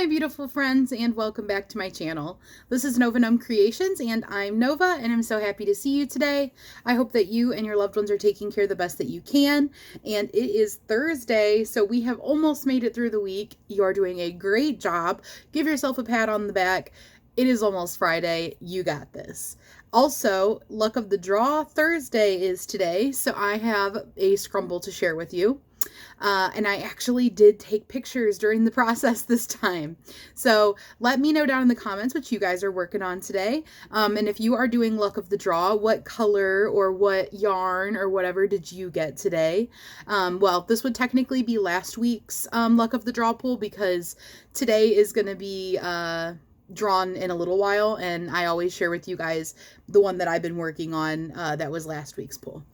my beautiful friends, and welcome back to my channel. This is Nova Gnome Creations, and I'm Nova, and I'm so happy to see you today. I hope that you and your loved ones are taking care the best that you can, and it is Thursday, so we have almost made it through the week. You are doing a great job. Give yourself a pat on the back. It is almost Friday. You got this. Also, luck of the draw Thursday is today, so I have a Scrumble to share with you. And I actually did take pictures during the process this time. So let me know down in the comments what you guys are working on today. And if you are doing luck of the draw, what color or what yarn or whatever did you get today? Well, this would technically be last week's luck of the draw pool, because today is going to be drawn in a little while, and I always share with you guys the one that I've been working on that was last week's pool.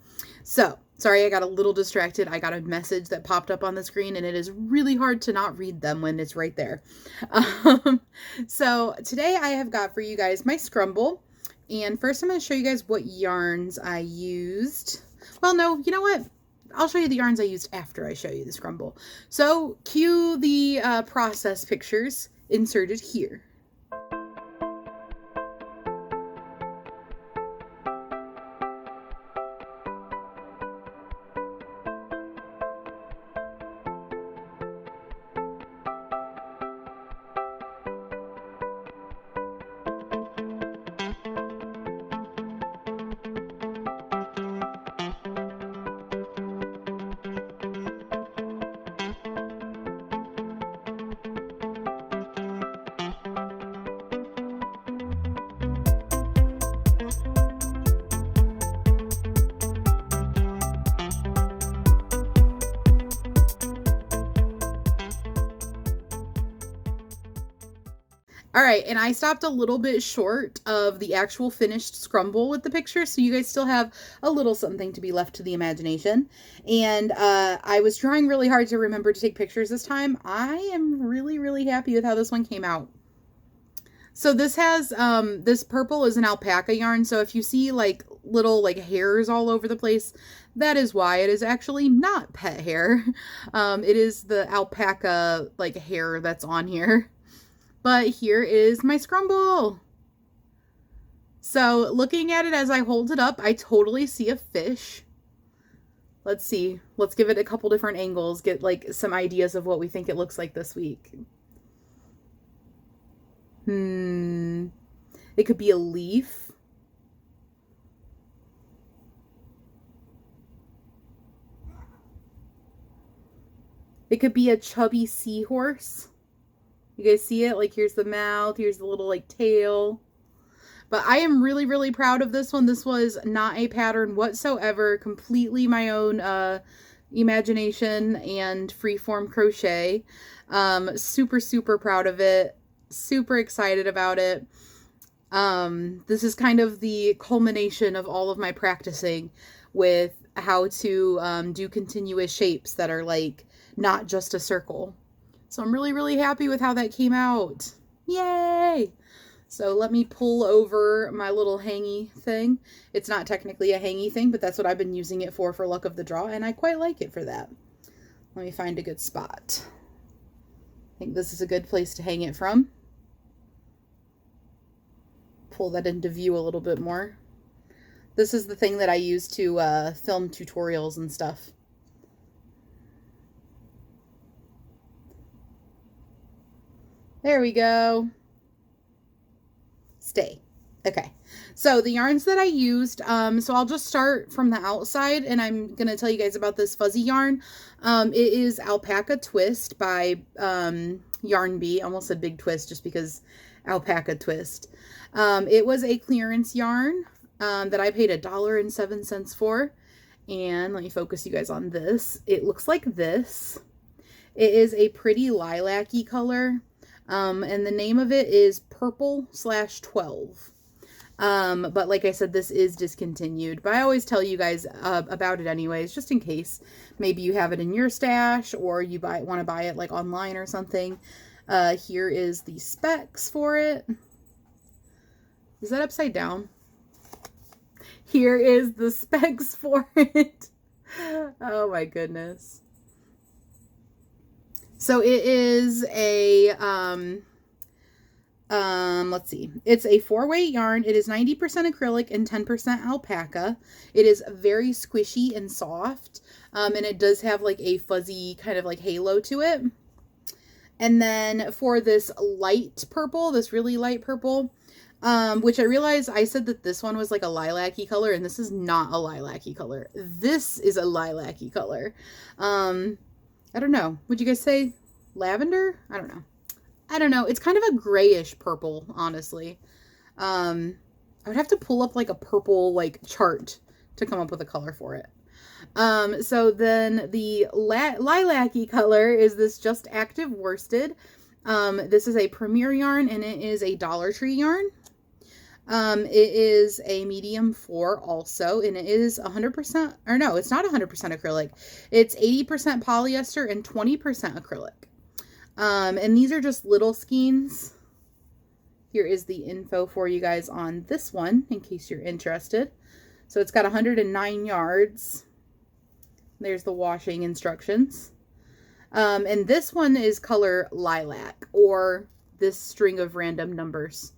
So, sorry I got a little distracted. I got a message that popped up on the screen, and it is really hard to not read them when it's right there. So, today I have got for you guys my Scrumble, and first I'm going to show you guys what yarns I used. Well, no, you know what? I'll show you the yarns I used after I show you the Scrumble. So, cue the process pictures inserted here. All right, and I stopped a little bit short of the actual finished Scrumble with the picture, so you guys still have a little something to be left to the imagination. And I was trying really hard to remember to take pictures this time. I am really happy with how this one came out. So this has, this purple is an alpaca yarn, so if you see like little like hairs all over the place, that is why. It is actually not pet hair. It is the alpaca like hair that's on here. But here is my Scrumble. So looking at it as I hold it up, I totally see a fish. Let's see. Let's give it a couple different angles, get like some ideas of what we think it looks like this week. It could be a leaf. It could be a chubby seahorse. You guys see it? Like, here's the mouth, here's the little like tail. But I am really proud of this one. This was not a pattern whatsoever, completely my own imagination and Freeform Crochet. Super proud of it. Super excited about it. This is kind of the culmination of all of my practicing with how to do continuous shapes that are like not just a circle. So I'm really happy with how that came out. Yay! So let me pull over my little hangy thing. It's not technically a hangy thing, but that's what I've been using it for luck of the draw, and I quite like it for that. Let me find a good spot. I think this is a good place to hang it from. Pull that into view a little bit more. This is the thing that I use to film tutorials and stuff. There we go. Stay. Okay. So the yarns that I used, so I'll just start from the outside, and I'm going to tell you guys about this fuzzy yarn. It is Alpaca Twist by Yarn Bee. I almost said Big Twist just because Alpaca Twist. It was a clearance yarn that I paid $1.07 for. And let me focus you guys on this. It looks like this. It is a pretty lilac-y color. And the name of it is Purple/12. But like I said, this is discontinued, but I always tell you guys about it anyways, just in case maybe you have it in your stash or you want to buy it like online or something. Here is the specs for it. Is that upside down? Here is the specs for it. Oh my goodness. So it is a, let's see. It's a 4-weight yarn. It is 90% acrylic and 10% alpaca. It is very squishy and soft. And it does have like a fuzzy kind of like halo to it. And then for this light purple, this really light purple, which I realized I said that this one was like a lilac-y color, and this is not a lilac-y color. This is a lilac-y color. I don't know. Would you guys say lavender? I don't know. I don't know. It's kind of a grayish purple, honestly. I would have to pull up like a purple like chart to come up with a color for it. So then the lilac-y color is this Just Active worsted. This is a Premier yarn, and it is a Dollar Tree yarn. It is a medium 4 also, and it is 100%, or no, it's not 100% acrylic. It's 80% polyester and 20% acrylic. And these are just little skeins. Here is the info for you guys on this one, in case you're interested. So it's got 109 yards. There's the washing instructions. And this one is color lilac, or this string of random numbers.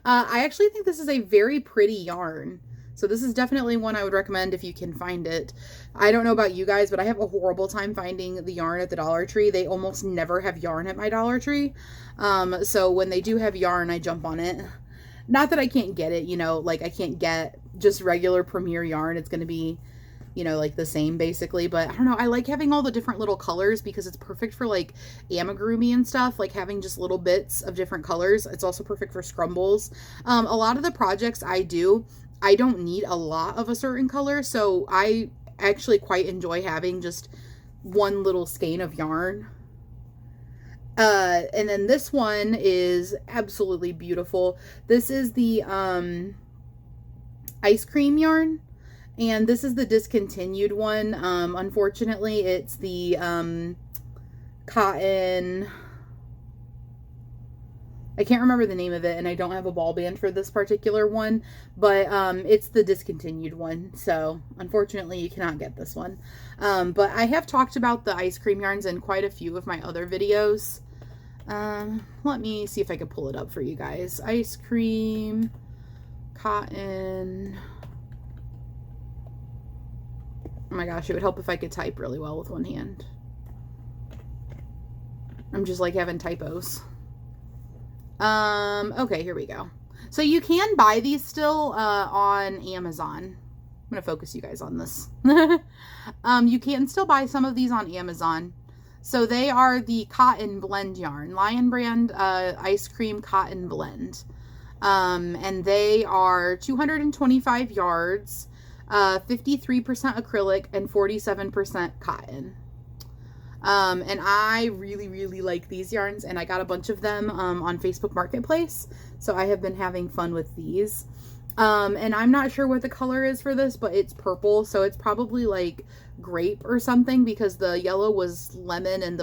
I actually think this is a very pretty yarn. So this is definitely one I would recommend if you can find it. I don't know about you guys, but I have a horrible time finding the yarn at the Dollar Tree. They almost never have yarn at my Dollar Tree. So when they do have yarn, I jump on it. Not that I can't get it, you know, like I can't get just regular Premier yarn. It's going to be, you know, like the same basically, but I don't know. I like having all the different little colors because it's perfect for like amigurumi and stuff, like having just little bits of different colors. It's also perfect for scrumbles. A lot of the projects I do, I don't need a lot of a certain color, so I actually quite enjoy having just one little skein of yarn. And then this one is absolutely beautiful. This is the ice cream yarn. And this is the discontinued one. Unfortunately, it's the cotton. I can't remember the name of it, and I don't have a ball band for this particular one, but it's the discontinued one. So unfortunately, you cannot get this one. But I have talked about the ice cream yarns in quite a few of my other videos. Let me see if I can pull it up for you guys. Ice cream, cotton. Oh my gosh, it would help if I could type really well with one hand. I'm just like having typos. Okay, here we go. So you can buy these still on Amazon. I'm going to focus you guys on this. You can still buy some of these on Amazon. So they are the cotton blend yarn, Lion Brand ice cream cotton blend. And they are 225 yards. 53% acrylic and 47% cotton. And I really like these yarns, and I got a bunch of them on Facebook Marketplace, so I have been having fun with these. And I'm not sure what the color is for this, but it's purple, so it's probably like grape or something, because the yellow was lemon and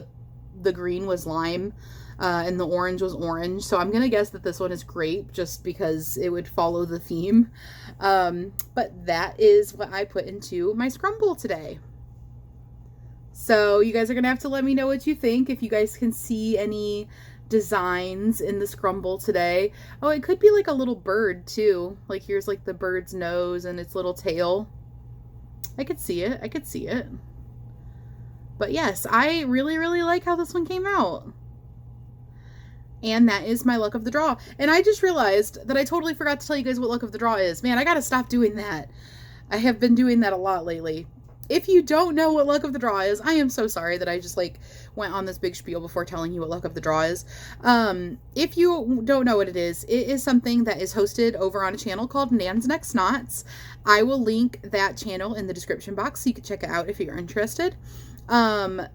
the green was lime. And the orange was orange. So I'm going to guess that this one is grape, just because it would follow the theme. But that is what I put into my Scrumble today. So you guys are going to have to let me know what you think, if you guys can see any designs in the Scrumble today. Oh, it could be like a little bird too. Like here's like the bird's nose and its little tail. I could see it. I could see it. But yes, I really like how this one came out. And that is my luck of the draw. And I just realized that I totally forgot to tell you guys what luck of the draw is. Man, I gotta stop doing that. I have been doing that a lot lately. If you don't know what luck of the draw is, I am so sorry that I just like went on this big spiel before telling you what luck of the draw is. If you don't know what it is something that is hosted over on a channel called Nan's Next Knots. I will link that channel in the description box so you can check it out if you're interested.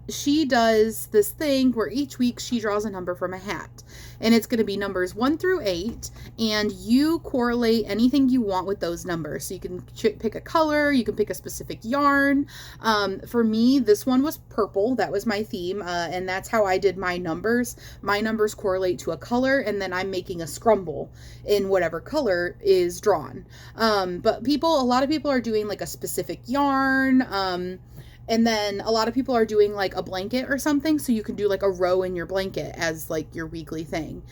She does this thing where each week she draws a number from a hat, and it's going to be numbers 1 through 8, and you correlate anything you want with those numbers. So you can pick a color, you can pick a specific yarn. For me, this one was purple. That was my theme, and that's how I did my numbers. My numbers correlate to a color, and then I'm making a scrumble in whatever color is drawn. But a lot of people are doing like a specific yarn, And then a lot of people are doing like a blanket or something, so you can do like a row in your blanket as like your weekly thing.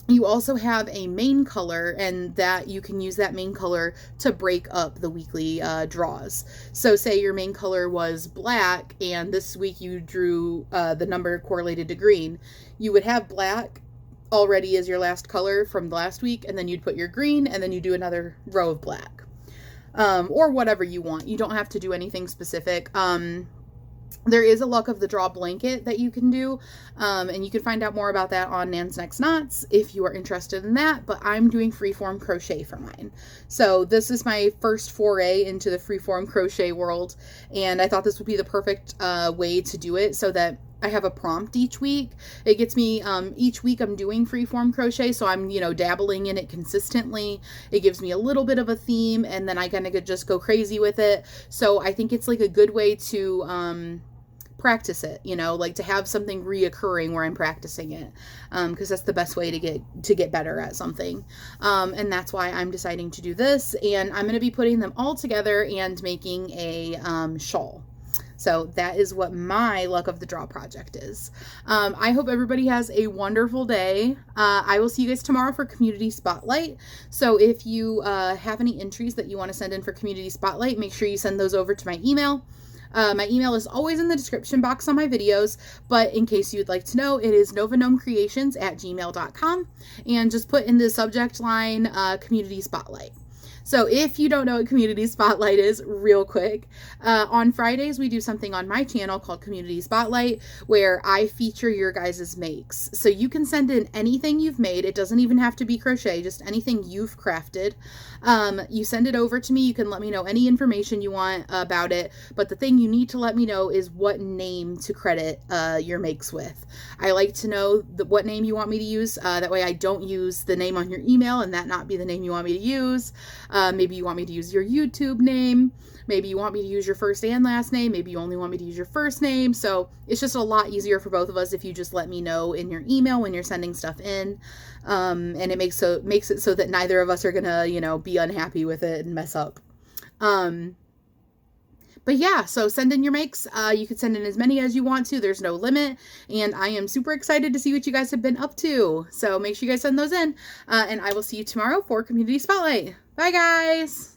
You also have a main color, and that you can use that main color to break up the weekly draws. So say your main color was black, and this week you drew the number correlated to green. You would have black already as your last color from the last week, and then you'd put your green, and then you do another row of black. Or whatever you want. You don't have to do anything specific. There is a luck of the draw blanket that you can do, and you can find out more about that on Nan's Next Knots if you are interested in that, but I'm doing Freeform Crochet for mine. So this is my first foray into the Freeform Crochet world, and I thought this would be the perfect way to do it so that I have a prompt each week. It gets me, each week I'm doing Freeform Crochet, so I'm, dabbling in it consistently. It gives me a little bit of a theme, and then I kind of just go crazy with it. So I think it's like a good way to practice it, like to have something reoccurring where I'm practicing it, because that's the best way to get better at something. And that's why I'm deciding to do this, and I'm going to be putting them all together and making a shawl. So that is what my luck of the draw project is. I hope everybody has a wonderful day. I will see you guys tomorrow for Community Spotlight. So if you have any entries that you want to send in for Community Spotlight, make sure you send those over to my email. My email is always in the description box on my videos, but in case you'd like to know, it is novagnomecreations@gmail.com, and just put in the subject line Community Spotlight. So if you don't know what Community Spotlight is, real quick, on Fridays we do something on my channel called Community Spotlight where I feature your guys' makes. So you can send in anything you've made. It doesn't even have to be crochet, just anything you've crafted. You send it over to me. You can let me know any information you want about it, but the thing you need to let me know is what name to credit your makes with. I like to know what name you want me to use. That way I don't use the name on your email and that not be the name you want me to use. Maybe you want me to use your YouTube name. Maybe you want me to use your first and last name. Maybe you only want me to use your first name. So it's just a lot easier for both of us if you just let me know in your email when you're sending stuff in. And it makes it so that neither of us are gonna, be unhappy with it and mess up. But yeah, so send in your makes. You can send in as many as you want to. There's no limit. And I am super excited to see what you guys have been up to. So make sure you guys send those in. And I will see you tomorrow for Community Spotlight. Bye, guys.